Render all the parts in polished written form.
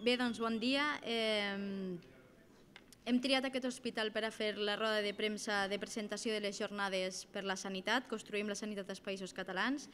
Bé, doncs bon dia. Hem triat aquest hospital per a fer la roda de premsa de presentació de les jornades per la sanitat, Construïm la sanitat als Països Catalans.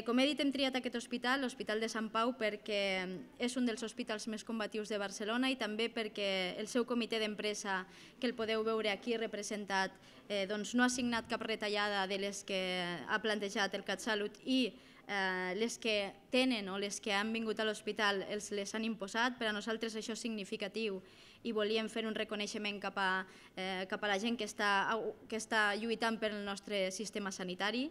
Com he dit, hem triat aquest hospital, l'Hospital de Sant Pau, perquè és un dels hospitals més combatius de Barcelona i també perquè el seu comitè d'empresa, que el podeu veure aquí representat, no ha signat cap retallada de les que ha plantejat el CatSalut i les que tenen o les que han vingut a l'hospital els les han imposat. Per a nosaltres això és significatiu i volíem fer un reconeixement cap a la gent que està lluitant pel nostre sistema sanitari.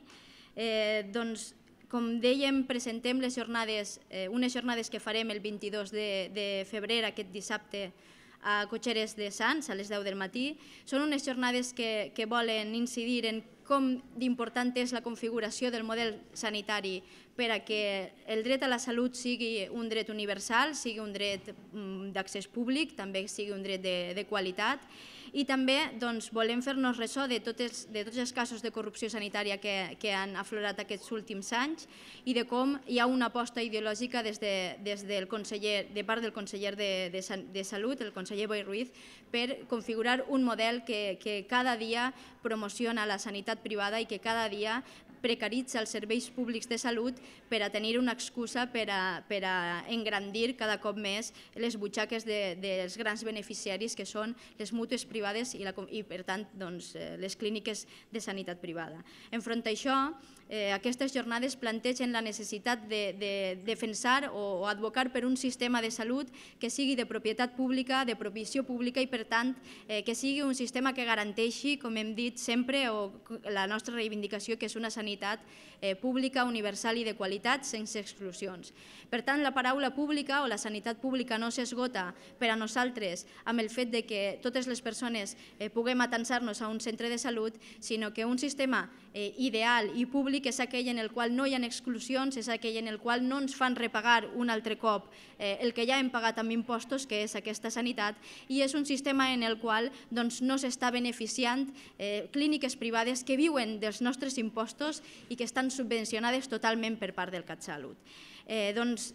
Com dèiem, presentem unes jornades que farem el 22 de febrer, aquest dissabte, a Cotxeres de Sants, a les 10 del matí. Són unes jornades que volen incidir en com d'important és la configuració del model sanitari per a que el dret a la salut sigui un dret universal, sigui un dret d'accés públic, també sigui un dret de qualitat. I també volem fer-nos ressò de tots els casos de corrupció sanitària que han aflorat aquests últims anys i de com hi ha una aposta ideològica de part del conseller de Salut, el conseller Boi Ruiz, per configurar un model que cada dia promociona la sanitat privada i que cada dia precaritza els serveis públics de salut per a tenir una excusa per a engrandir cada cop més les butxaques dels grans beneficiaris que són les mútues privades i per tant les clíniques de sanitat privada. Enfront a això, aquestes jornades plantegen la necessitat de defensar o advocar per un sistema de salut que sigui de propietat pública, de provisió pública i per tant que sigui un sistema que garanteixi, com hem dit sempre, la nostra reivindicació, que és una sanitat pública, universal i de qualitat, sense exclusions. Per tant, la paraula pública o la sanitat pública no s'esgota per a nosaltres amb el fet que totes les persones puguem atansar-nos a un centre de salut, sinó que un sistema ideal i públic és aquell en el qual no hi ha exclusions, és aquell en el qual no ens fan repagar un altre cop el que ja hem pagat amb impostos, que és aquesta sanitat, i és un sistema en el qual no s'està beneficiant clíniques privades que viuen dels nostres impostos i que estan subvencionades totalment per part del CatSalut.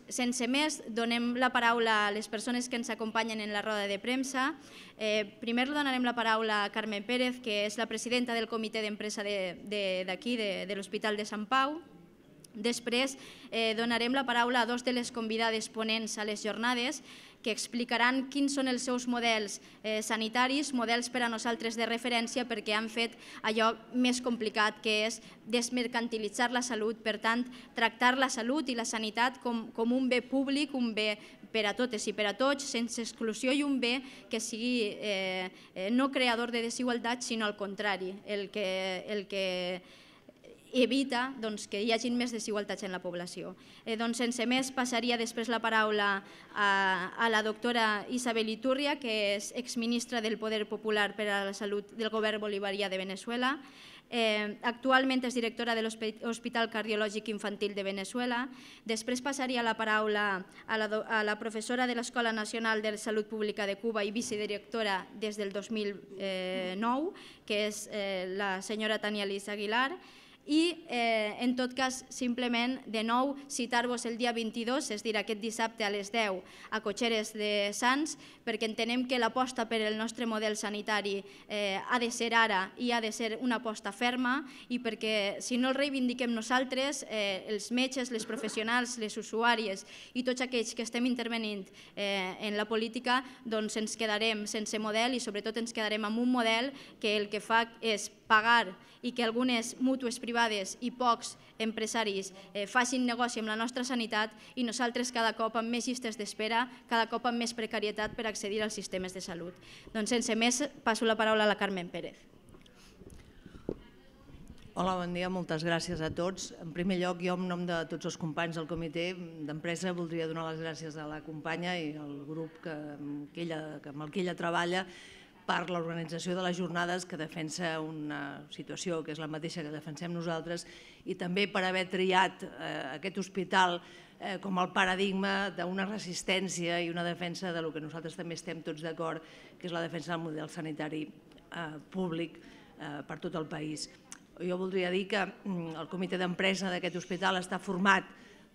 Sense més, donem la paraula a les persones que ens acompanyen en la roda de premsa. Primer donarem la paraula a Carmen Pérez, que és la presidenta del comitè d'empresa d'aquí, de l'Hospital de Sant Pau. Després donarem la paraula a dos de les convidades ponents a les jornades que explicaran quins són els seus models sanitaris, models per a nosaltres de referència perquè han fet allò més complicat que és desmercantilitzar la salut, per tant, tractar la salut i la sanitat com un bé públic, un bé per a totes i per a tots, sense exclusió i un bé que sigui no creador de desigualtats, sinó al contrari, el que evita que hi hagi més desigualtats en la població. Sense més, passaria després la paraula a la doctora Isabel Iturria, que és exministra del Poder Popular per a la Salut del govern bolivarià de Veneçuela. Actualment és directora de l'Hospital Cardiològic Infantil de Veneçuela. Després passaria la paraula a la professora de l'Escola Nacional de Salut Pública de Cuba i vicedirectora des del 2009, que és la senyora Tania Liz Aguilar. I, en tot cas, simplement, de nou, citar-vos el dia 22, és a dir, aquest dissabte a les 10 a Cotxeres de Sants, perquè entenem que l'aposta per al nostre model sanitari ha de ser ara i ha de ser una aposta ferma i perquè si no el reivindiquem nosaltres, els metges, les professionals, les usuàries i tots aquells que estem intervenint en la política, doncs ens quedarem sense model i sobretot ens quedarem amb un model que el que fa és pagar i que algunes mútues privades i pocs empresaris facin negoci amb la nostra sanitat i nosaltres cada cop amb més llistes d'espera, cada cop amb més precarietat per accedir als sistemes de salut. Doncs sense més, passo la paraula a la Carmen Pérez. Hola, bon dia, moltes gràcies a tots. En primer lloc, jo en nom de tots els companys del comitè d'empresa voldria donar les gràcies a la companya i al grup amb el que ella treballa per l'organització de les jornades que defensa una situació que és la mateixa que defensem nosaltres i també per haver triat aquest hospital com el paradigma d'una resistència i una defensa del que nosaltres també estem tots d'acord, que és la defensa del model sanitari públic per tot el país. Jo voldria dir que el comitè d'empresa d'aquest hospital està format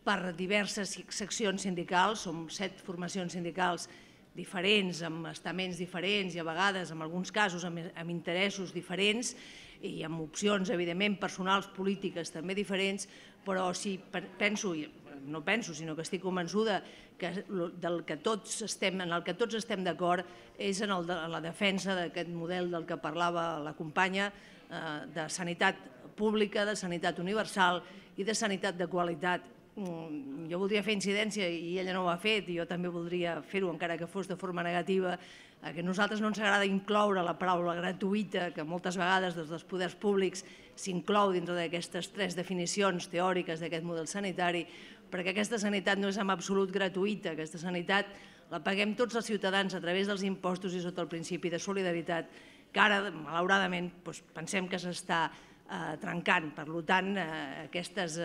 per diverses seccions sindicals, som 7 formacions sindicals diferents, amb estaments diferents i a vegades, en alguns casos, amb interessos diferents i amb opcions, evidentment, personals, polítiques també diferents, però sí penso, no penso, sinó que estic convençuda que en el que tots estem d'acord és en la defensa d'aquest model del que parlava la companya, de sanitat pública, de sanitat universal i de sanitat de qualitat. Jo voldria fer incidència, i ella no ho ha fet, i jo també voldria fer-ho, encara que fos de forma negativa, que a nosaltres no ens agrada incloure la paraula gratuïta, que moltes vegades des dels poders públics s'inclou dintre d'aquestes 3 definicions teòriques d'aquest model sanitari, perquè aquesta sanitat no és en absolut gratuïta, aquesta sanitat la paguem tots els ciutadans a través dels impostos i sota el principi de solidaritat, que ara, malauradament, pensem que s'està trencant. Per tant, aquestes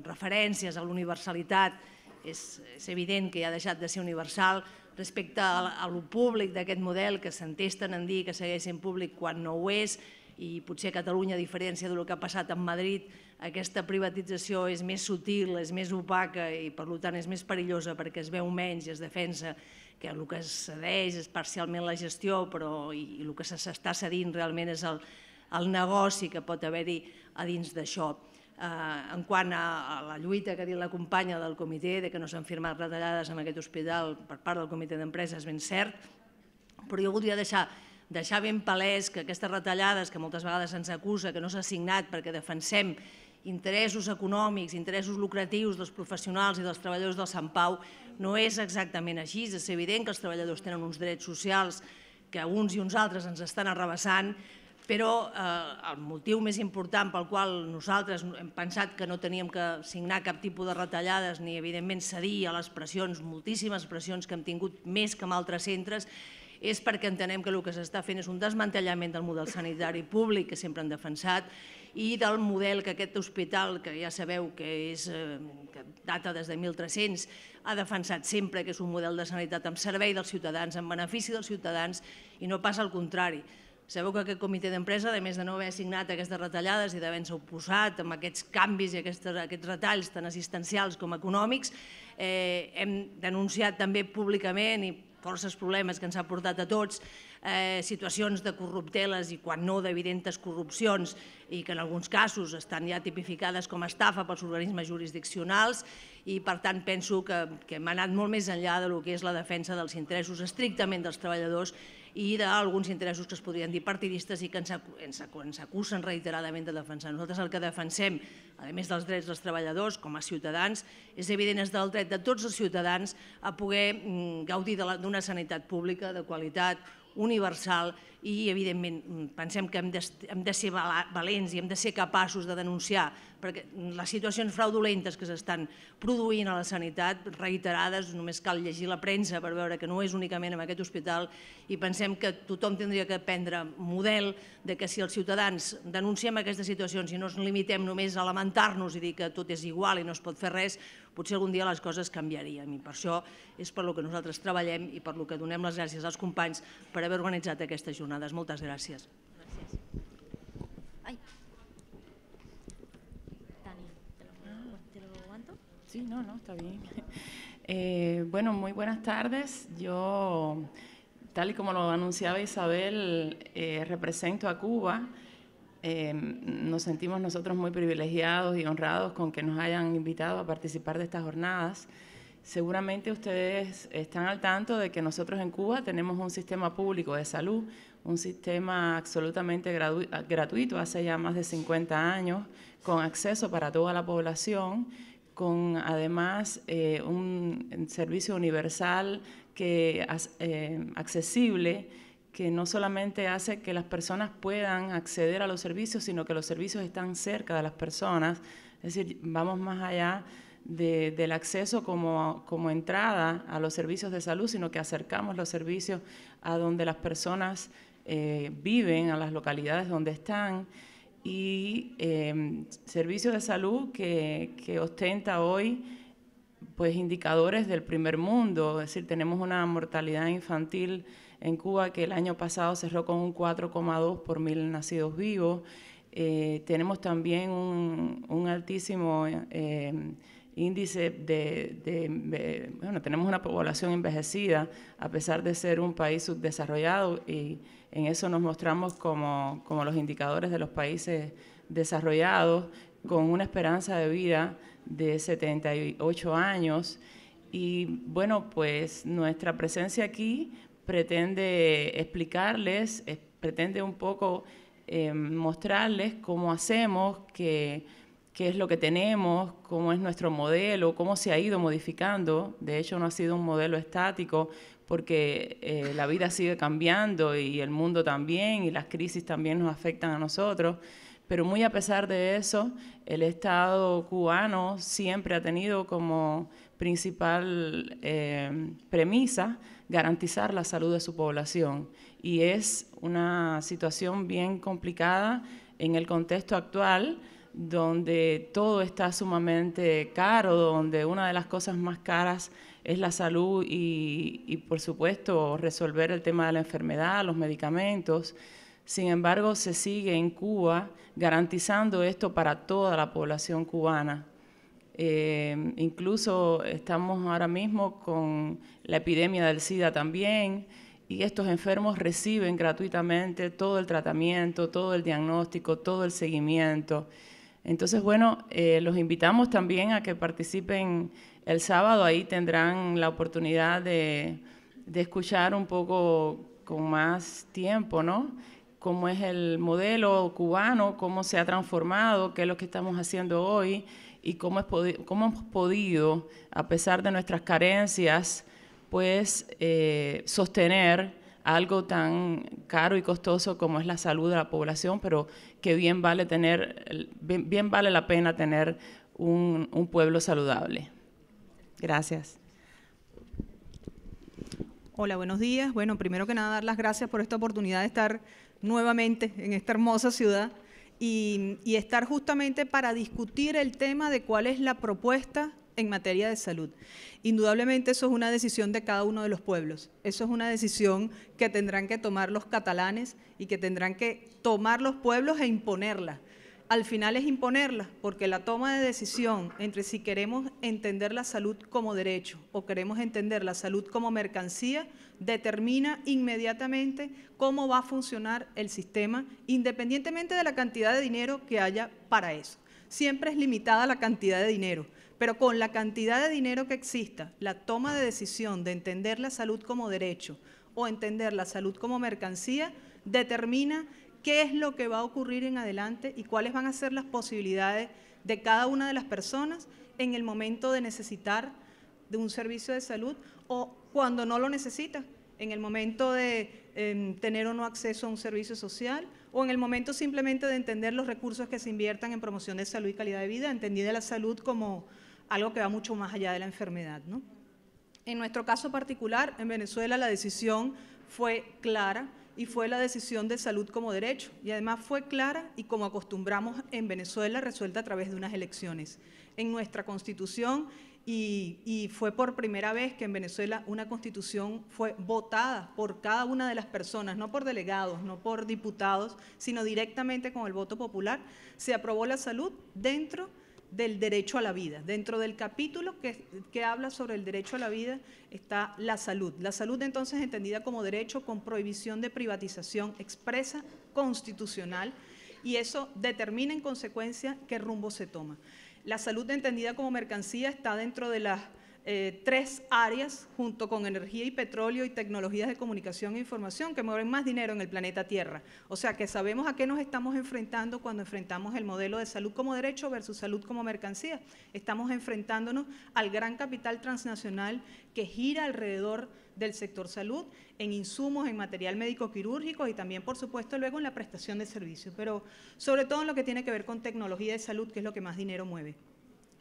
referències a l'universalitat és evident que ja ha deixat de ser universal. Respecte a lo públic d'aquest model, que s'entesten en dir que segueix sent públic quan no ho és, i potser a Catalunya, a diferència del que ha passat a Madrid, aquesta privatització és més sutil, és més opaca i per tant és més perillosa perquè es veu menys i es defensa que el que es cedeix és parcialment la gestió, però el que s'està cedint realment és el negoci que pot haver-hi a dins d'això. En quant a la lluita que ha dit la companya del comitè, que no s'han firmat retallades en aquest hospital per part del comitè d'empresa, és ben cert, però jo voldria deixar ben palès que aquestes retallades, que moltes vegades se'ns acusa que no s'ha signat perquè defensem interessos econòmics, interessos lucratius dels professionals i dels treballadors del Sant Pau, no és exactament així. És evident que els treballadors tenen uns drets socials que uns i uns altres ens estan arrabassant, però el motiu més important pel qual nosaltres hem pensat que no teníem que signar cap tipus de retallades ni, evidentment, cedir a les pressions, moltíssimes pressions que hem tingut més que en altres centres, és perquè entenem que el que s'està fent és un desmantellament del model sanitari públic que sempre han defensat i del model que aquest hospital, que ja sabeu que data des de 1300, ha defensat sempre, que és un model de sanitat amb servei dels ciutadans, en benefici dels ciutadans i no pas al contrari. Sabeu que aquest comitè d'empresa, a més de no haver signat aquestes retallades i d'haver-se oposat amb aquests canvis i aquests retalls tant assistencials com econòmics, hem denunciat també públicament i forces problemes que ens ha portat a tots, situacions de corrupteles i, quan no, d'evidents corrupcions i que en alguns casos estan ja tipificades com a estafa pels organismes jurisdiccionals i, per tant, penso que hem anat molt més enllà del que és la defensa dels interessos estrictament dels treballadors i d'alguns interessos que es podrien dir partidistes i que ens acusen reiteradament de defensar. Nosaltres el que defensem, a més dels drets dels treballadors com a ciutadans, és evident és del dret de tots els ciutadans a poder gaudir d'una sanitat pública de qualitat, universal i, evidentment, pensem que hem de ser valents i hem de ser capaços de denunciar perquè les situacions fraudulentes que s'estan produint a la sanitat, reiterades, només cal llegir la premsa per veure que no és únicament en aquest hospital i pensem que tothom tindria que prendre model de que si els ciutadans denunciem aquestes situacions i no ens limitem només a lamentar-nos i dir que tot és igual i no es pot fer res, potser algun dia les coses canviarien i per això és per el que nosaltres treballem i per el que donem les gràcies als companys per haver organitzat aquestes jornades. Moltes gràcies. Sí, no, está bien. Bueno, muy buenas tardes. Yo, tal y como lo anunciaba Isabel, represento a Cuba. Nos sentimos nosotros muy privilegiados y honrados con que nos hayan invitado a participar de estas jornadas. Seguramente ustedes están al tanto de que nosotros en Cuba tenemos un sistema público de salud, un sistema absolutamente gratuito hace ya más de 50 años, con acceso para toda la población, con además un servicio universal accesible, que no solamente hace que las personas puedan acceder a los servicios, sino que los servicios están cerca de las personas. Es decir, vamos más allá del acceso como entrada a los servicios de salud, sino que acercamos los servicios a donde las personas viven, a las localidades donde están, y servicios de salud que ostenta hoy pues indicadores del primer mundo. Es decir, tenemos una mortalidad infantil en Cuba que el año pasado cerró con un 4,2 por 1000 nacidos vivos. Tenemos también un altísimo índice bueno, tenemos una población envejecida, a pesar de ser un país subdesarrollado, y en eso nos mostramos como los indicadores de los países desarrollados, con una esperanza de vida de 78 años. Y bueno, pues nuestra presencia aquí pretende explicarles, pretende un poco mostrarles cómo hacemos, qué es lo que tenemos, cómo es nuestro modelo, cómo se ha ido modificando. De hecho, no ha sido un modelo estático, porque la vida sigue cambiando y el mundo también, y las crisis también nos afectan a nosotros. Pero muy a pesar de eso, el Estado cubano siempre ha tenido como principal premisa garantizar la salud de su población. Y es una situación bien complicada en el contexto actual, donde todo está sumamente caro, donde una de las cosas más caras es la salud y por supuesto, resolver el tema de la enfermedad, los medicamentos. Sin embargo, se sigue en Cuba garantizando esto para toda la población cubana. Incluso estamos ahora mismo con la epidemia del SIDA también, y estos enfermos reciben gratuitamente todo el tratamiento, todo el diagnóstico, todo el seguimiento. Entonces, bueno, los invitamos también a que participen el sábado. Ahí tendrán la oportunidad de escuchar un poco con más tiempo, ¿no?, cómo es el modelo cubano, cómo se ha transformado, qué es lo que estamos haciendo hoy y cómo hemos podido, a pesar de nuestras carencias, pues sostener algo tan caro y costoso como es la salud de la población, pero que bien vale la pena tener un pueblo saludable. Gracias. Hola, buenos días. Bueno, primero que nada, dar las gracias por esta oportunidad de estar nuevamente en esta hermosa ciudad y estar justamente para discutir el tema de cuál es la propuesta en materia de salud. Indudablemente eso es una decisión de cada uno de los pueblos. Eso es una decisión que tendrán que tomar los catalanes y que tendrán que tomar los pueblos e imponerla. Al final es imponerla, porque la toma de decisión entre si queremos entender la salud como derecho o queremos entender la salud como mercancía determina inmediatamente cómo va a funcionar el sistema, independientemente de la cantidad de dinero que haya para eso. Siempre es limitada la cantidad de dinero, pero con la cantidad de dinero que exista, la toma de decisión de entender la salud como derecho o entender la salud como mercancía determina qué es lo que va a ocurrir en adelante y cuáles van a ser las posibilidades de cada una de las personas en el momento de necesitar de un servicio de salud o cuando no lo necesita, en el momento de tener o no acceso a un servicio social o en el momento simplemente de entender los recursos que se inviertan en promoción de salud y calidad de vida, entendida la salud como algo que va mucho más allá de la enfermedad, ¿no? En nuestro caso particular, en Venezuela, la decisión fue clara y fue la decisión de salud como derecho. Y además fue clara y, como acostumbramos en Venezuela, resuelta a través de unas elecciones. En nuestra Constitución, y fue por primera vez que en Venezuela una Constitución fue votada por cada una de las personas, no por delegados, no por diputados, sino directamente con el voto popular, se aprobó la salud dentro del derecho a la vida. Dentro del capítulo que habla sobre el derecho a la vida está la salud. La salud entonces entendida como derecho con prohibición de privatización expresa, constitucional, y eso determina en consecuencia qué rumbo se toma. La salud entendida como mercancía está dentro de las tres áreas, junto con energía y petróleo y tecnologías de comunicación e información, que mueven más dinero en el planeta Tierra. O sea que sabemos a qué nos estamos enfrentando cuando enfrentamos el modelo de salud como derecho versus salud como mercancía. Estamos enfrentándonos al gran capital transnacional que gira alrededor del sector salud, en insumos, en material médico quirúrgico y también, por supuesto, luego en la prestación de servicios, pero sobre todo en lo que tiene que ver con tecnología de salud, que es lo que más dinero mueve.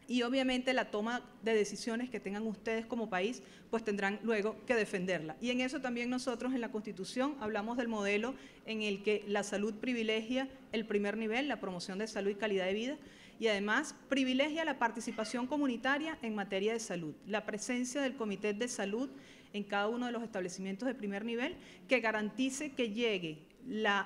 Y obviamente la toma de decisiones que tengan ustedes como país, pues tendrán luego que defenderla. Y en eso también nosotros en la Constitución hablamos del modelo en el que la salud privilegia el primer nivel, la promoción de salud y calidad de vida, y además privilegia la participación comunitaria en materia de salud, la presencia del Comité de Salud en cada uno de los establecimientos de primer nivel que garantice que llegue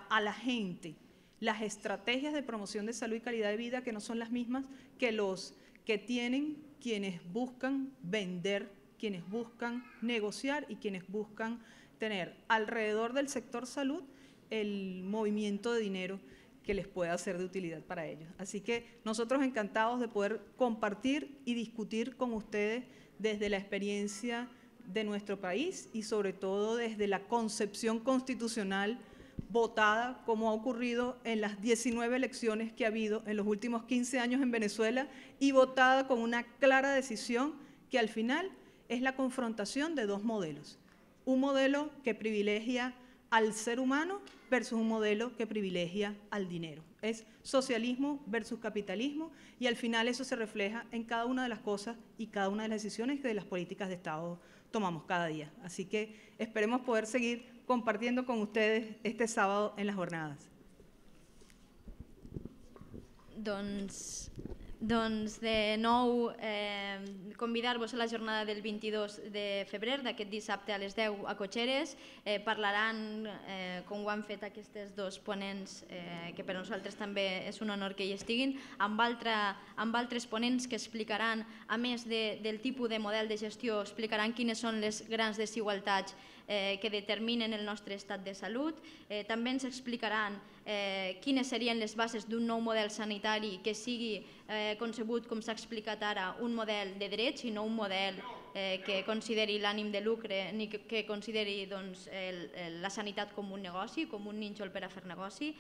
a la gente las estrategias de promoción de salud y calidad de vida que no son las mismas que los que tienen quienes buscan vender, quienes buscan negociar y quienes buscan tener alrededor del sector salud el movimiento de dinero que les pueda ser de utilidad para ellos. Así que nosotros encantados de poder compartir y discutir con ustedes desde la experiencia de nuestro país y sobre todo desde la concepción constitucional votada, como ha ocurrido en las 19 elecciones que ha habido en los últimos 15 años en Venezuela, y votada con una clara decisión que al final es la confrontación de dos modelos. Un modelo que privilegia al ser humano versus un modelo que privilegia al dinero. Es socialismo versus capitalismo y al final eso se refleja en cada una de las cosas y cada una de las decisiones que de las políticas de Estado tomamos cada día. Así que esperemos poder seguir compartiendo con ustedes este sábado en las jornadas. Doncs de nou convidar-vos a la jornada del 22 de febrer, d'aquest dissabte a les 10 a Cotxeres. Parlaran, com ho han fet aquests dos ponents, que per nosaltres també és un honor que hi estiguin, amb altres ponents que explicaran, a més del tipus de model de gestió, explicaran quines són les grans desigualtats que determinen el nostre estat de salut. També ens explicaran quines serien les bases d'un nou model sanitari que sigui concebut, com s'ha explicat ara, un model de drets i no un model que consideri l'ànim de lucre ni que consideri la sanitat com un negoci, com un nínxol per a fer negoci.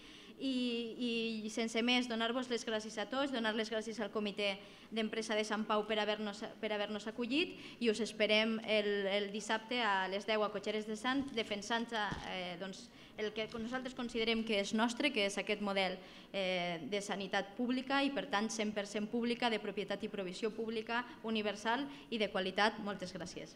I sense més, donar-vos les gràcies a tots, donar les gràcies al comitè d'empresa de Sant Pau per haver-nos acollit i us esperem el dissabte a les 10 a Cotxeres de Sant defensant el que nosaltres considerem que és nostre, que és aquest model de sanitat pública i per tant 100% pública, de propietat i provisió pública, universal i de qualitat. Moltes gràcies.